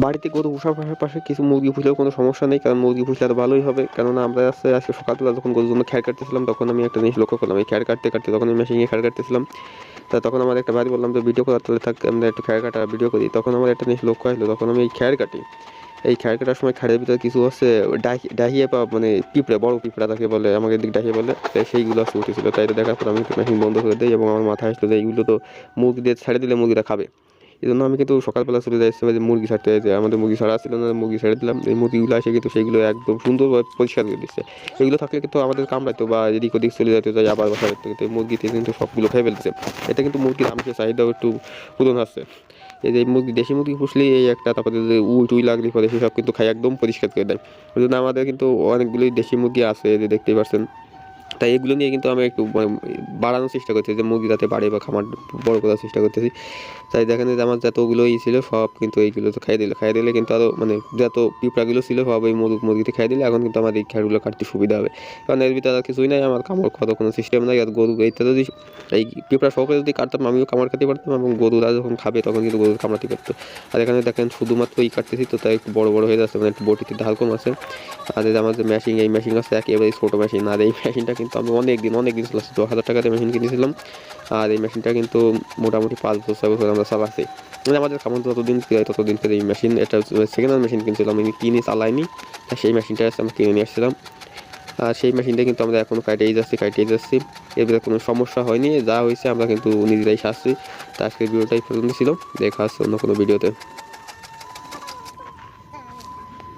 বাড়িতে গরু পোষার পাশাপাশি কিছু মুরগি পুষলেও কোনো সমস্যা নেই, কারণ মুরগি পুষলে আরও ভালোই হবে। কেননা আমরা আজকে সকালবেলা যখন গরুর জন্য খ্যার কাটতেছিলাম, তখন আমি একটা জিনিস লক্ষ্য করলাম। এই খ্যার কাটতে কাটতে যখন আমি মেশিনে খ্যার কাটতেছিলাম, তখন আমার একটা ভাই বললাম যে ভিডিও করার, তাহলে থাক আমরা একটু খ্যার কাটা ভিডিও করি। তখন আমার একটা জিনিস লক্ষ্য আসলো, তখন আমি এই খ্যার কাটি, এই খ্যার কাটার সময় খ্যারের ভিতরে কিছু হচ্ছে ডাহিয়ে বা মানে পিঁপড়ে, বড় পিঁপড়া তাকে বলে, আমাদের দিক ডাহিয়ে বলে, তাই সেইগুলো আসলে উঠেছিল। তাই এটা দেখার পর আমি মেশিন বন্ধ করে দিই এবং আমার মাথায় আসলো যে এইগুলো তো মুরগিদের ছেড়ে দিলে মুরগিরা খাবে। এই জন্য আমি কিন্তু সকালবেলা চলে যাই যে মুরগি ছাড়তে, যে আমাদের মুরগি ছাড়া ছিল না, মুরগি ছেড়ে দিলাম। এই মুরগিগুলো আসে কিন্তু সেইগুলো একদম সুন্দরভাবে পরিষ্কার করে দিচ্ছে। এগুলো থাকলে কিন্তু আমাদের কামড়াইতো বা এদিক ওদিক চলে যেতে, যাই আবার বাসা করতে, কিন্তু মুরগিতে কিন্তু সবগুলো খেয়ে ফেলতেছে। এতে কিন্তু মুরগির আমিষের চাহিদাও একটু পূরণ হচ্ছে। এই যে মুরগি, দেশি মুরগি পুষলেই এই একটা, তারপরে যে উই লাগলে পরে সেসব কিন্তু খাই একদম পরিষ্কার করে দেয়। ওই জন্য আমাদের কিন্তু অনেকগুলোই দেশি মুরগি আছে, যে দেখতেই পাচ্ছেন। তাই এগুলো নিয়ে কিন্তু আমি একটু বাড়ানোর চেষ্টা করতেছি, যে মুরগি যাতে বাড়ে বা খামার বড় করার চেষ্টা করতেছি। তাই দেখেন যে আমার যতগুলো ছিল সব কিন্তু এইগুলো তো খাইয়ে দিলে কিন্তু আরও মানে যত পিঁপড়াগুলো ছিল সব এই মুরগিতে খাইয়ে দিলে এখন কিন্তু আমার এই খ্যারগুলো কাটতে সুবিধা হবে। কারণ এর ভিতরে আর কিছুই নাই, আমার কামড় খাওয়ার কোনো সিস্টেম নাই। আর গরু এইটা যদি এই পিঁপড়া সহকারে যদি কাটতাম, আমিও কামড় খেতে পারতাম এবং গরুরা যখন খাবে তখন কিন্তু গরু কামড়াতে পারতো। আর এখানে দেখেন শুধুমাত্র এই কাটতেছি, তো তাই একটু বড় বড় হয়ে যাচ্ছে, মানে একটু বটিতে ঢাল কম আছে। আর এই যে আমার যে মেশিন, এই মেশিন আছে একেবারে ছোটো মেশিন। আর এই মেশিনটা কিন্তু আমি অনেক দিন চালাচ্ছি, 10,000 টাকাতে মেশিন কিনেছিলাম। আর এই মেশিনটা কিন্তু মোটামুটি 5 বছর আমরা চালাচ্ছি। মানে আমাদের খামার যতদিন যায় ততদিন এই মেশিন, এটা সেকেন্ড হ্যান্ড মেশিন কিনছিলাম, আমি কিনে চালাইনি। সেই মেশিনটা আমি কিনে নিয়ে আসছিলাম। আর সেই মেশিনটা কিন্তু আমরা এখনও কাটিয়ে যাচ্ছি। এর ভিতরে কোনো সমস্যা হয়নি, যা হয়েছে আমরা কিন্তু নিজেরাই সারছি। তো আজকের ভিডিওটাই পর্যন্ত ছিল, দেখা হচ্ছে অন্য কোনো ভিডিওতে।